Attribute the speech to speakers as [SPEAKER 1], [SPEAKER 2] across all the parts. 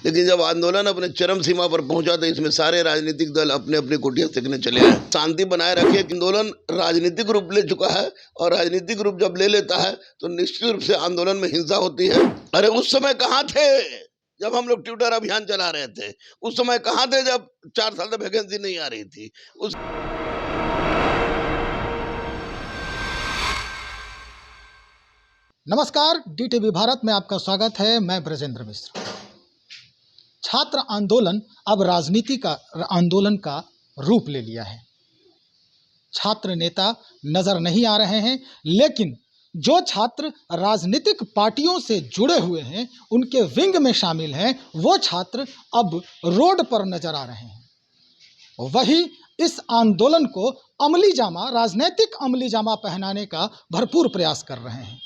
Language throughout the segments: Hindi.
[SPEAKER 1] लेकिन जब आंदोलन अपने चरम सीमा पर पहुंचा तो इसमें सारे राजनीतिक दल अपने अपने कुटिया सेकने चले आए। शांति बनाए रखिए। आंदोलन राजनीतिक रूप ले चुका है और राजनीतिक रूप जब ले लेता है तो निश्चित रूप से आंदोलन में हिंसा होती है। अरे उस समय कहाँ थे जब हम लोग ट्विटर अभियान चला रहे थे? उस समय कहाँ थे जब 4 साल तक वैकेंसी नहीं आ रही थी? उस
[SPEAKER 2] नमस्कार, DTV भारत में आपका स्वागत है। मैं ब्रजेंद्र मिश्र। छात्र आंदोलन अब राजनीति का आंदोलन का रूप ले लिया है। छात्र नेता नजर नहीं आ रहे हैं, लेकिन जो छात्र राजनीतिक पार्टियों से जुड़े हुए हैं, उनके विंग में शामिल हैं, वो छात्र अब रोड पर नजर आ रहे हैं। वही इस आंदोलन को अमली जामा, राजनीतिक अमली जामा पहनाने का भरपूर प्रयास कर रहे हैं।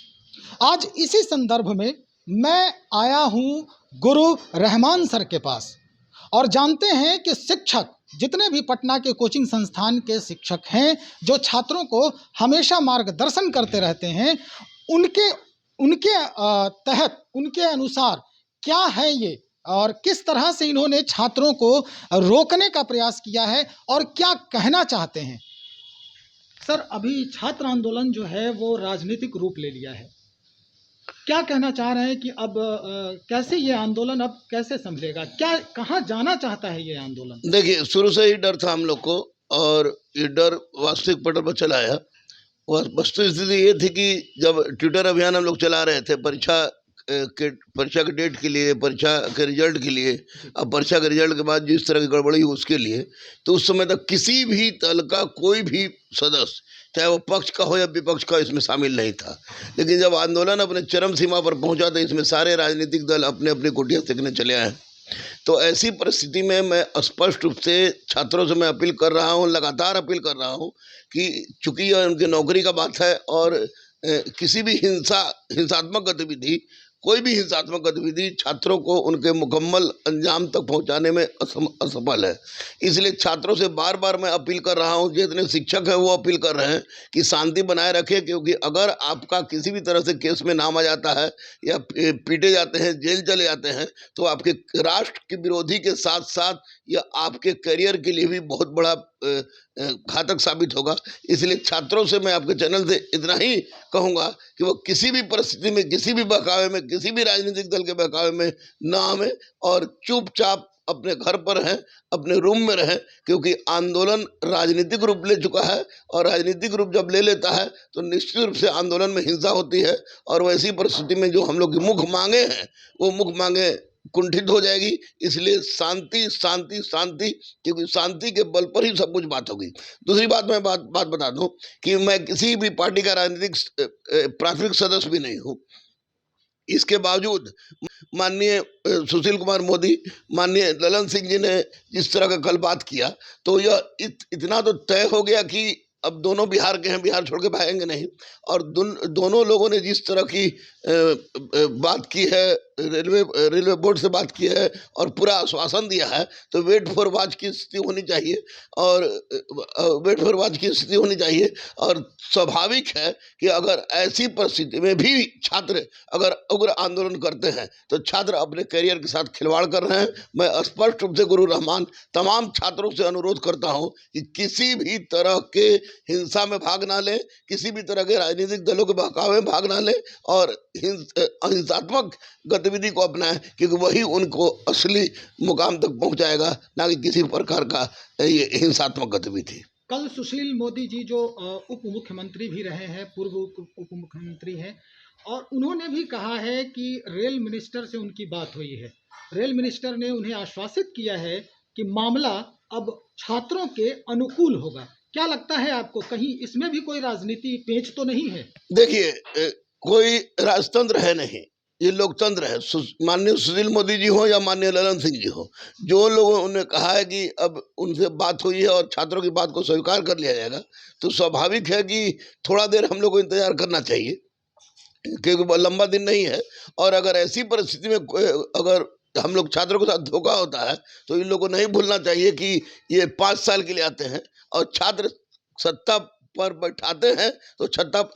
[SPEAKER 2] आज इसी संदर्भ में मैं आया हूं गुरु रहमान सर के पास और जानते हैं कि शिक्षक जितने भी पटना के कोचिंग संस्थान के शिक्षक हैं, जो छात्रों को हमेशा मार्गदर्शन करते रहते हैं, उनके तहत, उनके अनुसार क्या है ये और किस तरह से इन्होंने छात्रों को रोकने का प्रयास किया है और क्या कहना चाहते हैं। सर, अभी छात्र आंदोलन जो है वो राजनीतिक रूप ले लिया है। क्या कहना चाह रहे हैं कि अब कैसे ये आंदोलन अब कैसे संभलेगा? क्या कहाँ जाना चाहता है ये आंदोलन? देखिए,
[SPEAKER 1] शुरू से ही डर था हम लोग को और ये डर वास्तविक पटल पर चला आया। वस्तु स्थिति ये थी कि जब ट्विटर अभियान हम लोग चला रहे थे परीक्षा के डेट के लिए, परीक्षा के रिजल्ट के लिए, अब परीक्षा के रिजल्ट के बाद जिस तरह की गड़बड़ी हुई उसके लिए, तो उस समय तक किसी भी दल का कोई भी सदस्य, चाहे वो पक्ष का हो या विपक्ष का, इसमें शामिल नहीं था। लेकिन जब आंदोलन अपने चरम सीमा पर पहुंचा तो इसमें सारे राजनीतिक दल अपने अपने कुटिया सेकने चले आए। तो ऐसी परिस्थिति में मैं स्पष्ट रूप से छात्रों से मैं अपील कर रहा हूँ, लगातार अपील कर रहा हूँ कि चूंकि यह उनकी नौकरी का बात है और किसी भी हिंसात्मक गतिविधि, कोई भी हिंसात्मक गतिविधि छात्रों को उनके मुकम्मल अंजाम तक पहुंचाने में असफल है। इसलिए छात्रों से बार बार मैं अपील कर रहा हूं, जितने शिक्षक हैं वो अपील कर रहे हैं कि शांति बनाए रखें, क्योंकि अगर आपका किसी भी तरह से केस में नाम आ जाता है या पीटे जाते हैं, जेल चले जाते हैं, तो आपके राष्ट्र के विरोधी के साथ साथ यह आपके करियर के लिए भी बहुत बड़ा घातक साबित होगा। इसलिए छात्रों से मैं आपके चैनल से इतना ही कहूँगा कि वो किसी भी परिस्थिति में, किसी भी बहकावे में, किसी भी राजनीतिक दल के बहकावे में ना आवे और चुपचाप अपने घर पर रहें, अपने रूम में रहें, क्योंकि आंदोलन राजनीतिक रूप ले चुका है और राजनीतिक रूप जब ले लेता है तो निश्चित रूप से आंदोलन में हिंसा होती है और वैसी परिस्थिति में जो हम लोग की मुख्य मांगे हैं वो मुख्य मांगे कुंठित हो जाएगी। इसलिए शांति शांति शांति, क्योंकि शांति के बल पर ही सब कुछ बात होगी। दूसरी बात मैं बात बता दूं कि मैं किसी भी पार्टी का राजनीतिक प्राथमिक सदस्य भी नहीं हूं। इसके बावजूद माननीय सुशील कुमार मोदी, माननीय ललन सिंह जी ने जिस तरह का कल बात किया, तो यह इतना तो तय हो गया कि अब दोनों बिहार के हैं, बिहार छोड़ के भागेंगे नहीं। और दोनों लोगों ने जिस तरह की बात की है, रेलवे बोर्ड से बात की है और पूरा आश्वासन दिया है, तो वेट फॉर वॉच की स्थिति होनी चाहिए और और स्वाभाविक है कि अगर ऐसी परिस्थिति में भी छात्र अगर उग्र आंदोलन करते हैं तो छात्र अपने करियर के साथ खिलवाड़ कर रहे हैं। मैं स्पष्ट रूप से गुरु रहमान तमाम छात्रों से अनुरोध करता हूं कि किसी भी तरह के हिंसा में भाग ना लें, किसी भी तरह के राजनीतिक दलों के बहकावे में भाग ना लें और हिंसात्मक गतिविधि को अपनाएं, क्योंकि वही उनको असली मुकाम तक पहुंचाएगा, ना कि किसी प्रकार का ये हिंसात्मक गतिविधि।
[SPEAKER 2] कल सुशील मोदी जी जो उप मुख्यमंत्री भी रहे हैं, पूर्व उप मुख्यमंत्री हैं, और उन्होंने भी कहा है कि रेल मिनिस्टर से उनकी बात हुई है। रेल मिनिस्टर ने उन्हें आश्वासित किया है कि मामला अब छात्रों के अनुकूल होगा। क्या लगता है आपको, कहीं इसमें भी कोई राजनीति पेच तो नहीं है?
[SPEAKER 1] देखिए, कोई राजतंत्र है नहीं, ये लोकतंत्र है। माननीय सुशील मोदी जी हो या माननीय ललन सिंह जी हो, जो लोगों ने कहा है कि अब उनसे बात हुई है और छात्रों की बात को स्वीकार कर लिया जाएगा, तो स्वाभाविक है कि थोड़ा देर हम लोग को इंतजार करना चाहिए, क्योंकि लंबा दिन नहीं है। और अगर ऐसी परिस्थिति में अगर हम लोग छात्रों के साथ धोखा होता है तो इन लोगों को नहीं भूलना चाहिए कि ये 5 साल के लिए आते हैं और छात्र सत्ता पर बैठाते हैं तो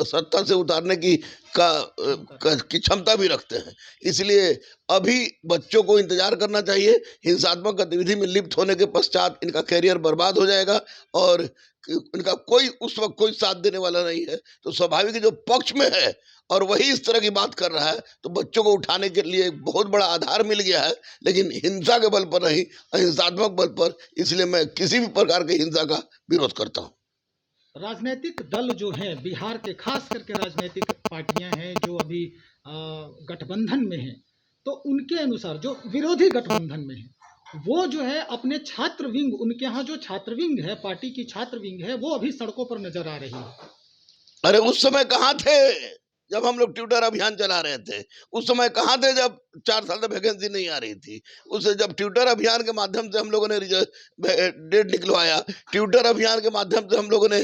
[SPEAKER 1] सत्ता से उतारने की क्षमता भी रखते हैं। इसलिए अभी बच्चों को इंतजार करना चाहिए। हिंसात्मक गतिविधि में लिप्त होने के पश्चात इनका कैरियर बर्बाद हो जाएगा और इनका कोई उस वक्त कोई साथ देने वाला नहीं है। तो स्वाभाविक है जो पक्ष में है और वही इस तरह की बात कर रहा है, तो बच्चों को उठाने के लिए एक बहुत बड़ा आधार मिल गया है, लेकिन हिंसा के बल पर नहीं, अहिंसात्मक बल पर। इसलिए मैं किसी भी प्रकार की हिंसा का विरोध करता हूँ।
[SPEAKER 2] राजनीतिक दल जो हैं बिहार के, खास करके राजनीतिक पार्टियां हैं जो अभी गठबंधन में हैं, तो उनके अनुसार जो विरोधी गठबंधन में है वो जो है अपने छात्र विंग, उनके यहाँ जो छात्र विंग है, पार्टी की छात्र विंग है, वो अभी सड़कों पर नजर आ रही है।
[SPEAKER 1] अरे उस समय कहाँ थे जब हम लोग ट्विटर अभियान चला रहे थे? उस समय कहाँ थे जब 4 साल तक वैकेंसी नहीं आ रही थी? उस जब ट्विटर अभियान के माध्यम से हम लोगों ने डेट निकलवाया, ट्विटर अभियान के माध्यम से हम लोगों ने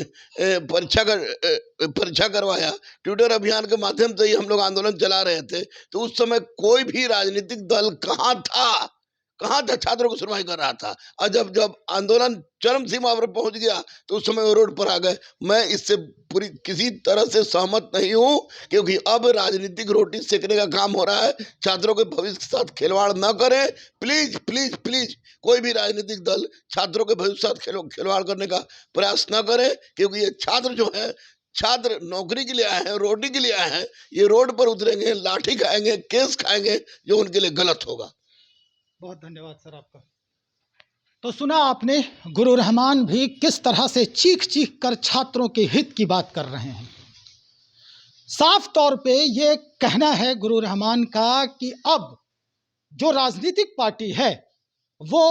[SPEAKER 1] परीक्षा करवाया, ट्विटर अभियान के माध्यम से ही हम लोग आंदोलन चला रहे थे। तो उस समय कोई भी राजनीतिक दल कहाँ था छात्रों को सुनवाई कर रहा था? और जब आंदोलन चरम सीमा पर पहुंच गया तो उस समय वो रोड पर आ गए। मैं इससे पूरी किसी तरह से सहमत नहीं हूं, क्योंकि अब राजनीतिक रोटी सेकने का काम हो रहा है। छात्रों के भविष्य के साथ खिलवाड़ न करें, प्लीज प्लीज प्लीज। कोई भी राजनीतिक दल छात्रों के भविष्य के साथ खिलवाड़ करने का प्रयास न करे, क्योंकि ये छात्र जो है, छात्र नौकरी के लिए आए हैं, रोटी के लिए आए हैं। ये रोड पर उतरेंगे, लाठी खाएंगे, केस खाएंगे, जो उनके लिए गलत होगा।
[SPEAKER 2] बहुत धन्यवाद सर आपका। तो सुना आपने, गुरु रहमान भी किस तरह से चीख चीख कर छात्रों के हित की बात कर रहे हैं। साफ तौर पे ये कहना है गुरु रहमान का कि अब जो राजनीतिक पार्टी है वो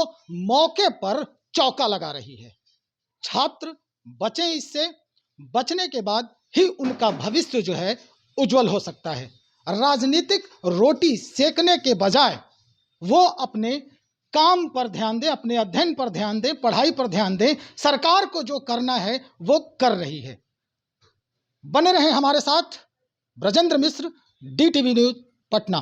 [SPEAKER 2] मौके पर चौका लगा रही है। छात्र बचें, इससे बचने के बाद ही उनका भविष्य जो है उज्जवल हो सकता है। राजनीतिक रोटी सेकने के बजाय वो अपने काम पर ध्यान दें, अपने अध्ययन पर ध्यान दें, पढ़ाई पर ध्यान दें। सरकार को जो करना है वो कर रही है। बने रहें हमारे साथ। ब्रजेंद्र मिश्र, DTV न्यूज, पटना।